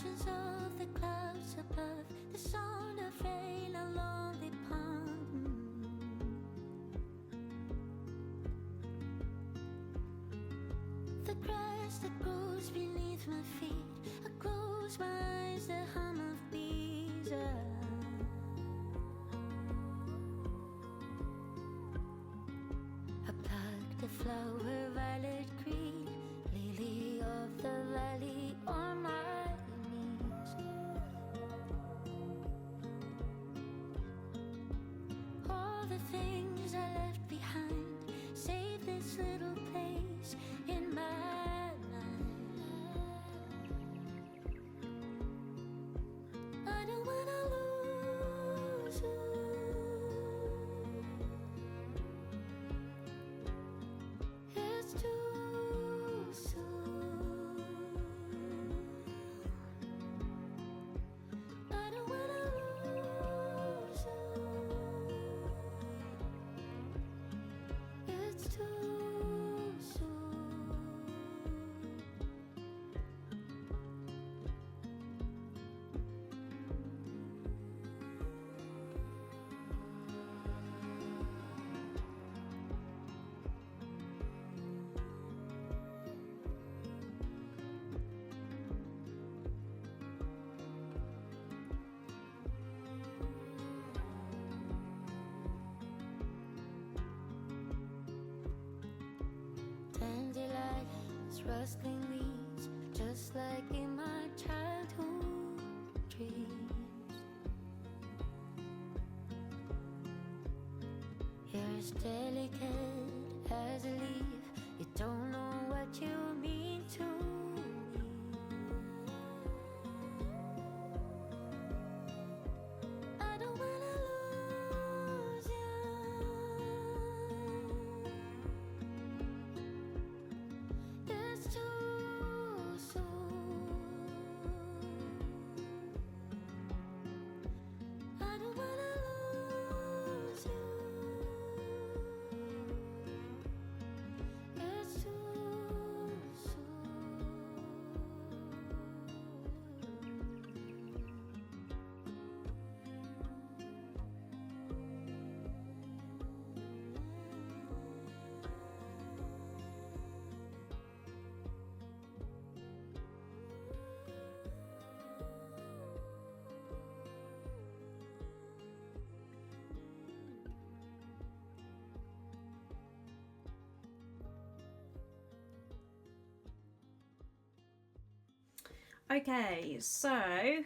visions of the clouds above, the sound of rain along the pond. The grass that grows beneath my feet, I close my eyes, the hum of bees. I plucked a flower, violet green, lily of the valley on my knees. All the things I left behind, save this little place in my mind. I don't wanna lose you. It's too soon. I don't wanna lose you. It's too soon. Dandelions, rustling leaves, just like in my childhood dreams. You're as delicate as a leaf, you don't know what you mean to me. I don't wanna lose you. It's too soon. I don't wanna lose you. It's too soon. Okay, so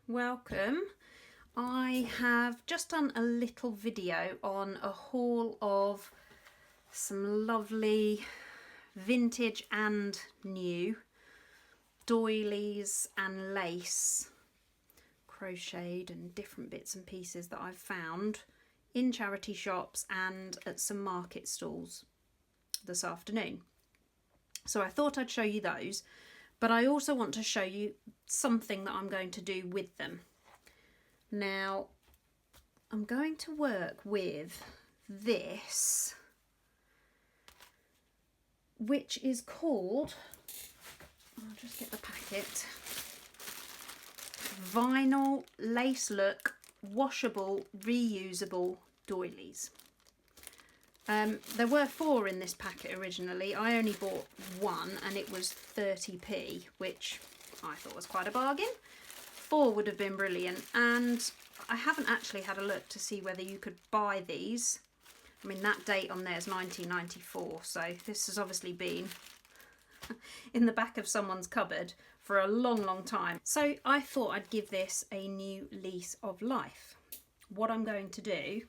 welcome. I have just done a little video on a haul of some lovely vintage and new doilies and lace, crocheted and different bits and pieces that I've found in charity shops and at some market stalls this afternoon. So I thought I'd show you those. But I also want to show you something that I'm going to do with them. Now, I'm going to work with this, which is called, I'll just get the packet, Vinyl Lace Look Washable Reusable Doilies. There were 4 in this packet originally. I only bought 1 and it was 30p, which I thought was quite a bargain. 4 would have been brilliant, and I haven't actually had a look to see whether you could buy these. I mean, that date on there is 1994, so this has obviously been in the back of someone's cupboard for a long, long time. So I thought I'd give this a new lease of life. What I'm going to do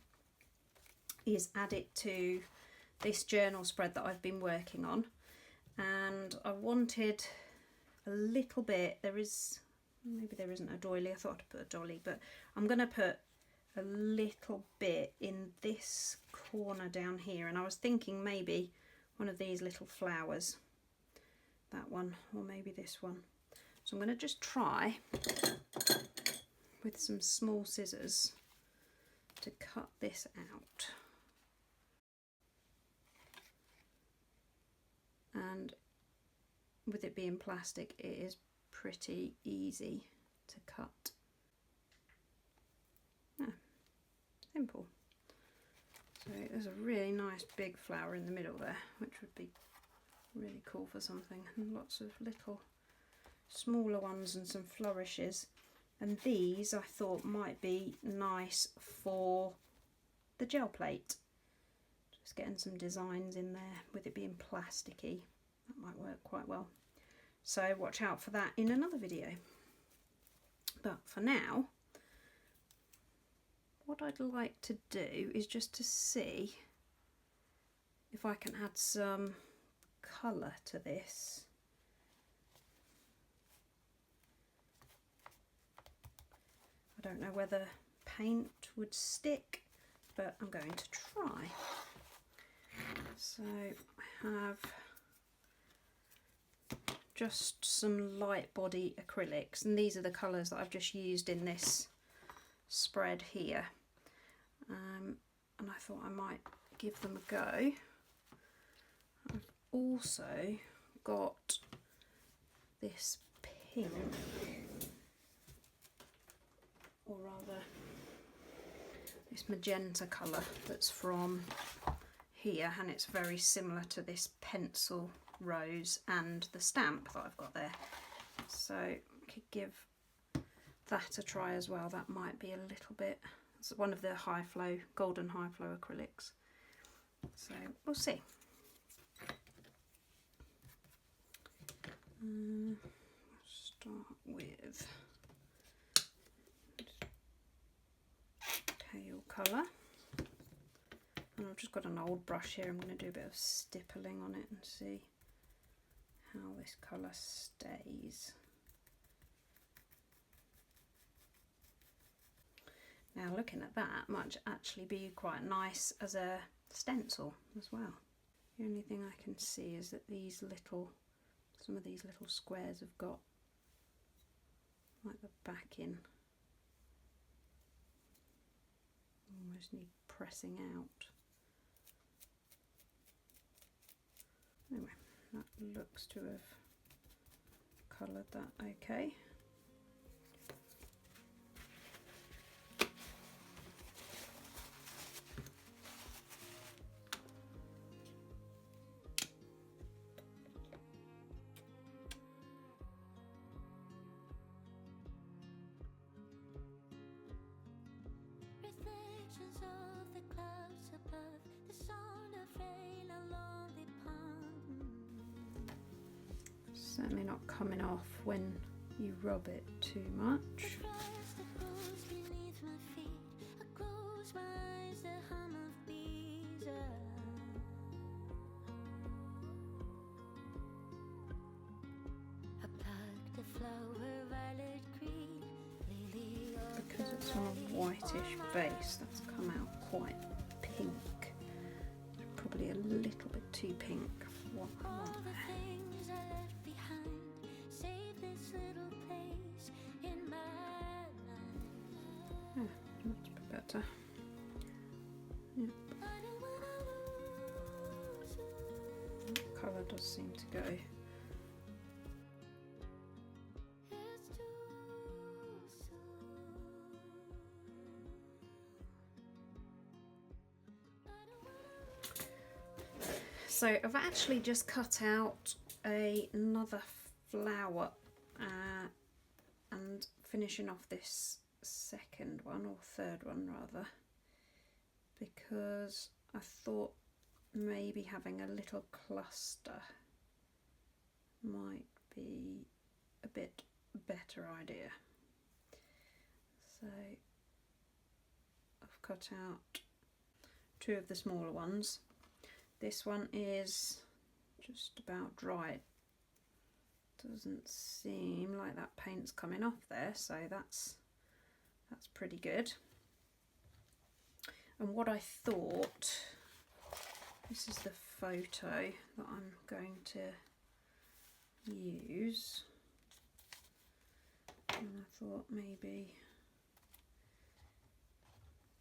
is add it to this journal spread that I've been working on, and I wanted a little bit, maybe there isn't a doily, I thought I'd put a dolly, but I'm going to put a little bit in this corner down here, and I was thinking maybe one of these little flowers, that one, or maybe this one. So I'm going to just try with some small scissors to cut this out. And with it being plastic, it is pretty easy to cut. Yeah, simple. So there's a really nice big flower in the middle there, which would be really cool for something, and lots of little smaller ones and some flourishes. And these I thought might be nice for the gel plate. Just getting some designs in there with it being plasticky. That might work quite well. So watch out for that in another video. But for now, what I'd like to do is just to see if I can add some colour to this. I don't know whether paint would stick, but I'm going to try. So I have just some light body acrylics, and these are the colours that I've just used in this spread here. And I thought I might give them a go. I've also got this pink, or rather this magenta colour that's from here, and it's very similar to this pencil rose and the stamp that I've got there. So I could give that a try as well. That might be a little bit, it's one of the high flow, golden high flow acrylics. So we'll see. Start with pale colour. And I've just got an old brush here. I'm going to do a bit of stippling on it and see how this colour stays. Now looking at that might actually be quite nice as a stencil as well. The only thing I can see is that these little, some of these little squares have got like the backing almost need pressing out. Anyway, that looks to have coloured that okay. Reflections of the clouds above, the sound of rain along the pond. Certainly not coming off when you rub it too much. The grass that grows beneath my feet, I close my eyes, the hum of bees. I plucked a flower, violet green, lily of Because it's on a whitish base, that's come out quite pink. Probably a little bit too pink for what I all want the there. things I left behind. Save this little place in my life. Yeah, that's a bit better. Yeah, I don't wanna lose you. that colour does seem to go. It's too soon. I don't wanna. So I've actually just cut out another flower and finishing off this second one, or third one rather, because I thought maybe having a little cluster might be a bit better idea. So I've cut out two of the smaller ones. This one is just about dry. Doesn't seem like that paint's coming off there, so that's pretty good. And what I thought, this is the photo that I'm going to use, and I thought maybe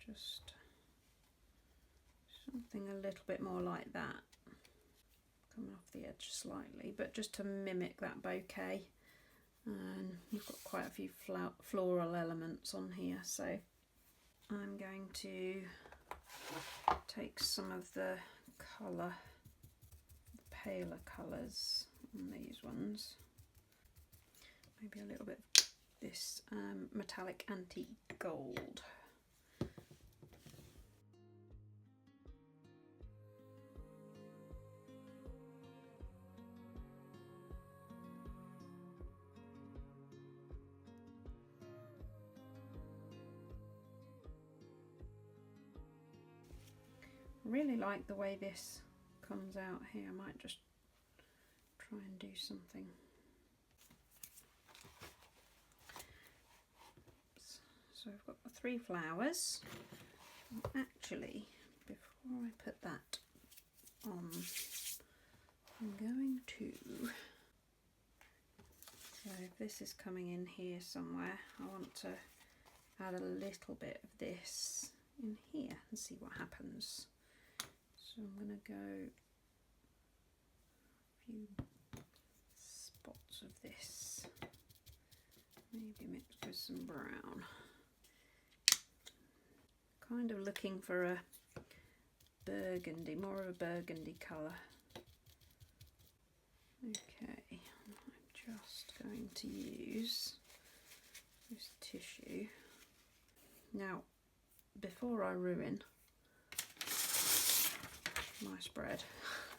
just something a little bit more like that, coming off the edge slightly, but just to mimic that bouquet. and you've got quite a few floral elements on here, so I'm going to take some of the colour, the paler colours on these ones, maybe a little bit of this metallic antique gold. I really like the way this comes out here. I might just try and do something. So I've got the 3 flowers. Actually, before I put that on, I'm going to, so if this is coming in here somewhere, I want to add a little bit of this in here and see what happens. So I'm going to go a few spots of this, maybe mixed with some brown. Kind of looking for a burgundy, more of a burgundy colour. Okay, I'm just going to use this tissue. Now, before I ruin my spread,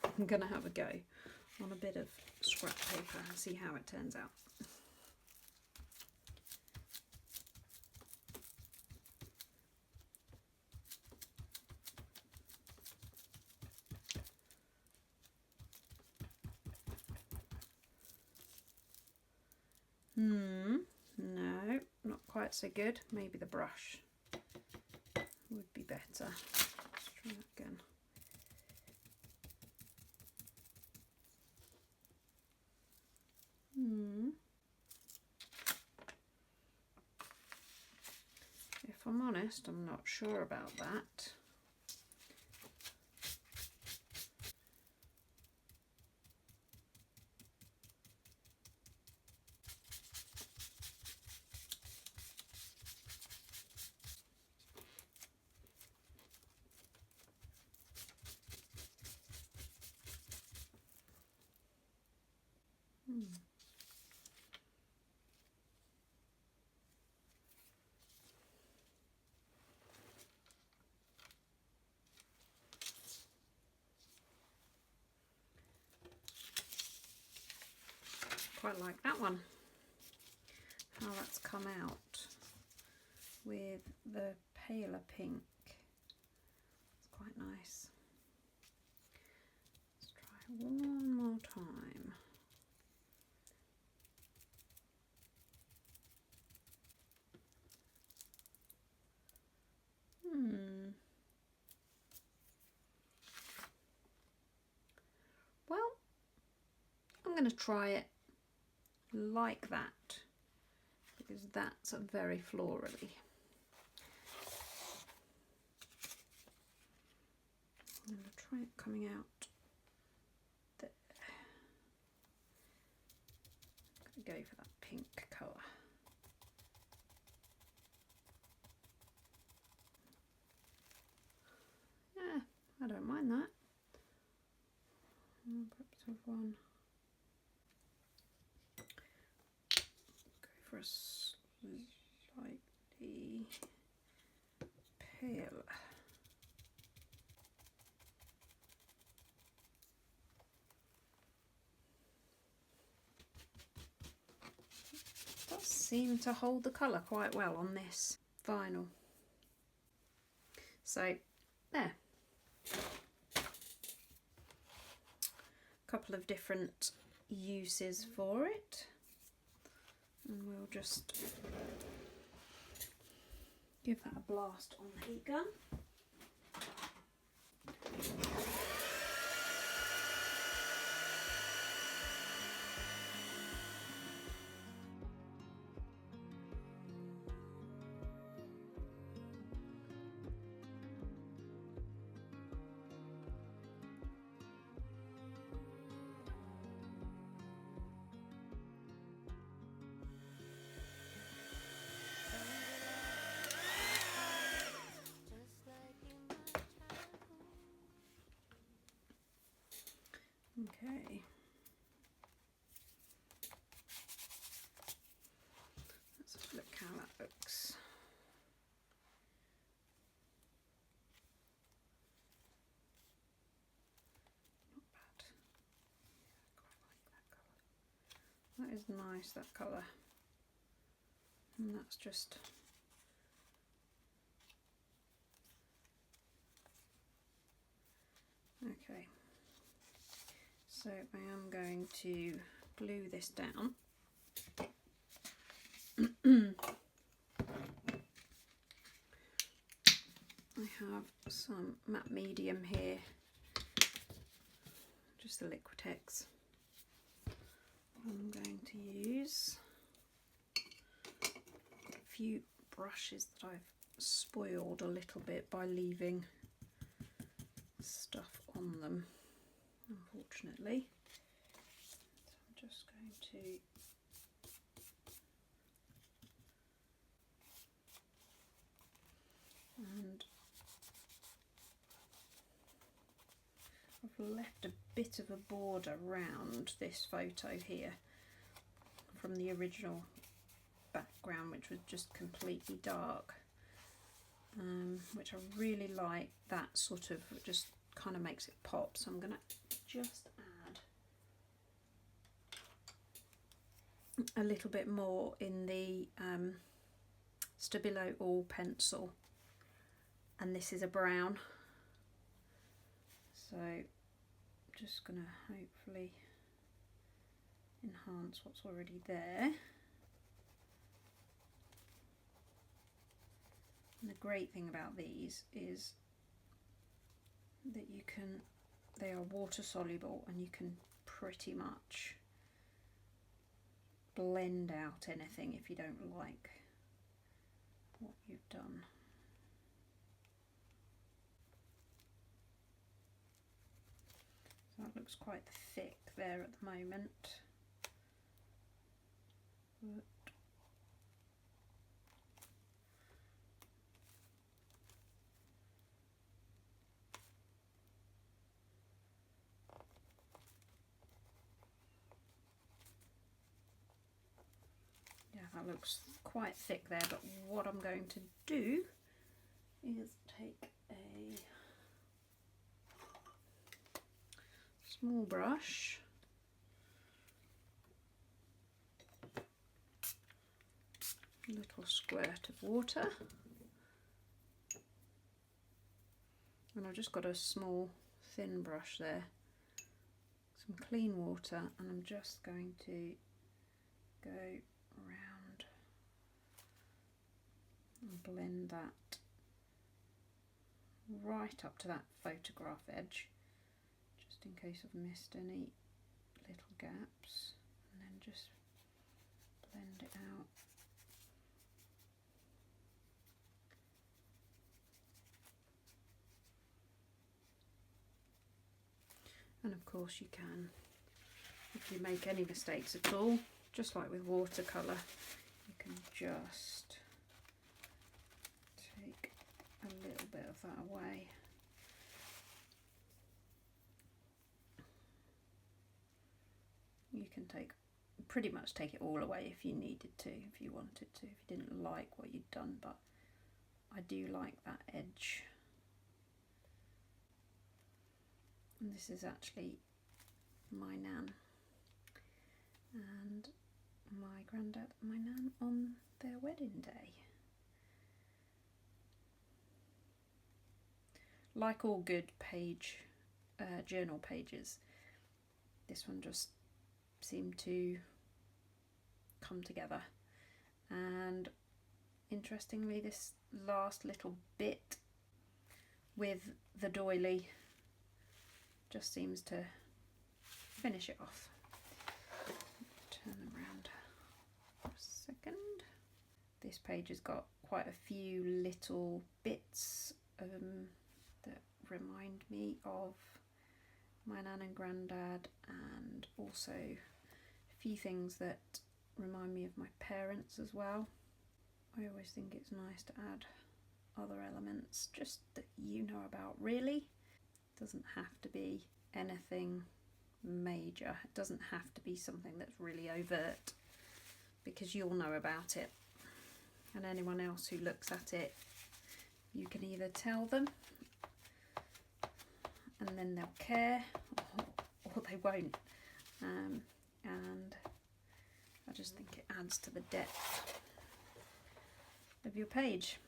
I'm going to have a go on a bit of scrap paper and see how it turns out. No, not quite so good. Maybe the brush would be better. Let's try that again. If I'm honest, I'm not sure about that. Quite like that one, how that's come out with the paler pink. It's quite nice. Let's try one more time. Well, I'm going to try it like that, because that's very florally. I'm going to try it coming out there. I'm going to go for that pink colour. Yeah, I don't mind that. Perhaps have one. For a slightly pale. Does seem to hold the colour quite well on this vinyl. So there. A couple of different uses for it. And we'll just give that a blast on the heat gun. Okay. Let's have a look how that looks. Not bad. I quite like that colour. That is nice, that colour. And that's just okay. So I am going to glue this down. I have some matte medium here, just the Liquitex. I'm going to use a few brushes that I've spoiled a little bit by leaving stuff on them, unfortunately. So I'm just going to and I've left a bit of a border round this photo here from the original background, which was just completely dark, which I really like. That sort of just kind of makes it pop, so I'm going to just add a little bit more in the Stabilo All pencil, and this is a brown, so just going to hopefully enhance what's already there. And the great thing about these is that they are water soluble, and you can pretty much blend out anything if you don't like what you've done. So that looks quite thick there at the moment. But yeah, that looks quite thick there, but what I'm going to do is take a small brush, a little squirt of water, and I've just got a small thin brush there, some clean water, and I'm just going to go around and blend that right up to that photograph edge, just in case I've missed any little gaps, and then just blend it out. And of course you can, if you make any mistakes at all, just like with watercolour, you can just take a little bit of that away. You can pretty much take it all away if you needed to, if you wanted to, if you didn't like what you'd done, but I do like that edge. And this is actually my nan and my granddad and my nan on their wedding day. Like all good journal pages, this one just seemed to come together, and interestingly this last little bit with the doily just seems to finish it off. Turn them around for a second. This page has got quite a few little bits that remind me of my nan and granddad, and also a few things that remind me of my parents as well. I always think it's nice to add other elements just that you know about, really. Doesn't have to be anything major. It doesn't have to be something that's really overt, because you'll know about it, and anyone else who looks at it, you can either tell them and then they'll care, or they won't. And I just think it adds to the depth of your page.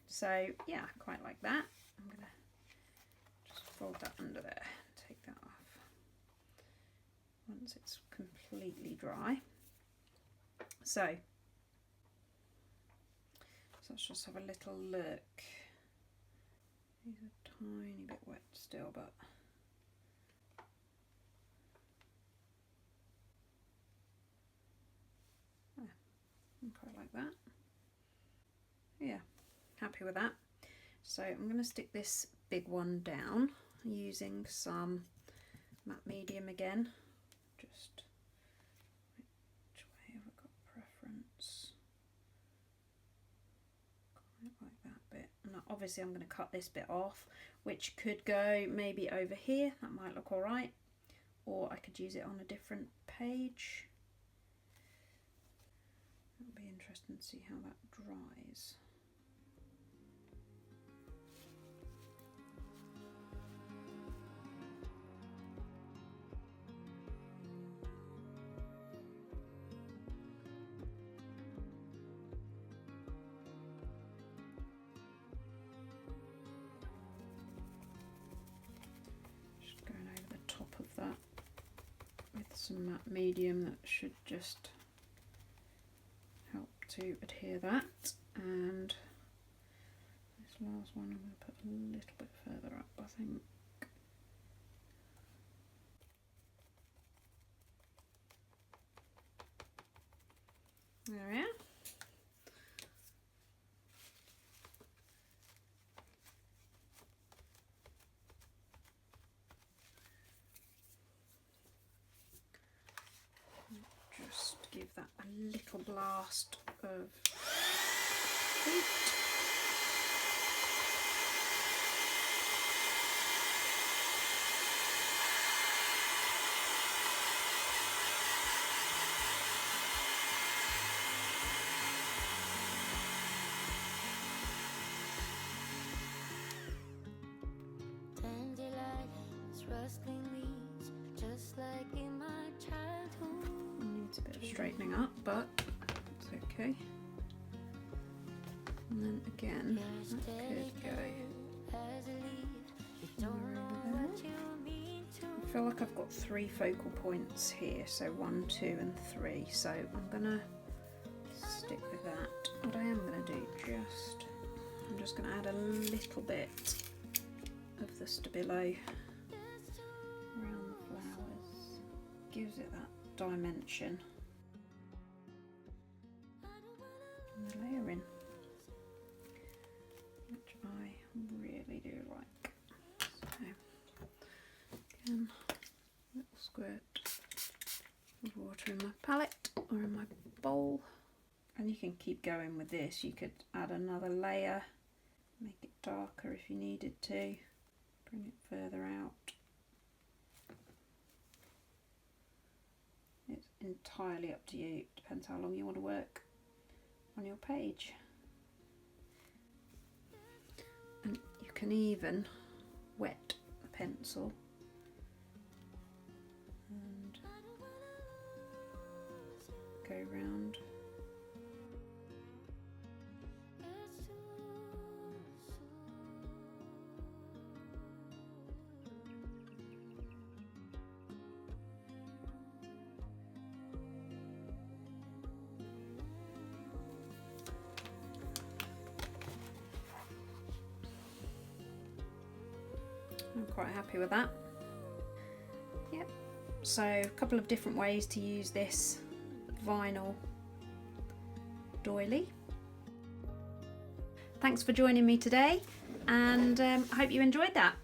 So yeah, I quite like that. I'm going to just fold that under there, take that off once it's completely dry. So let's just have a little look. These are a tiny bit wet still, but I quite like that. Yeah, happy with that. So I'm going to stick this big one down using some matte medium again. Just which way have I got preference? Quite like that bit. And obviously I'm going to cut this bit off, which could go maybe over here. That might look all right. Or I could use it on a different page. It'll be interesting to see how that dries. Just going over the top of that with some matte medium that should just help to adhere that. And this last one I'm going to put a little bit further up, I think. There we are. Just give that a little blast of heat. Dandelions, rustling leaves, just like in my childhood. Needs a bit of straightening up, but it's okay. And then again, that could go over there. I feel like I've got 3 focal points here, so 1, 2 and 3, so I'm gonna stick with that. What I am gonna do, I'm just gonna add a little bit of the Stabilo around the flowers. Gives it that dimension. And the layering, which I really do like. So again, a little squirt of water in my palette or in my bowl, and you can keep going with this. You could add another layer, make it darker if you needed to, bring it further out. It's entirely up to you. Depends how long you want to work on your page. And you can even wet the pencil and go round. I'm quite happy with that. Yep. So a couple of different ways to use this vinyl doily. Thanks for joining me today, and I hope you enjoyed that.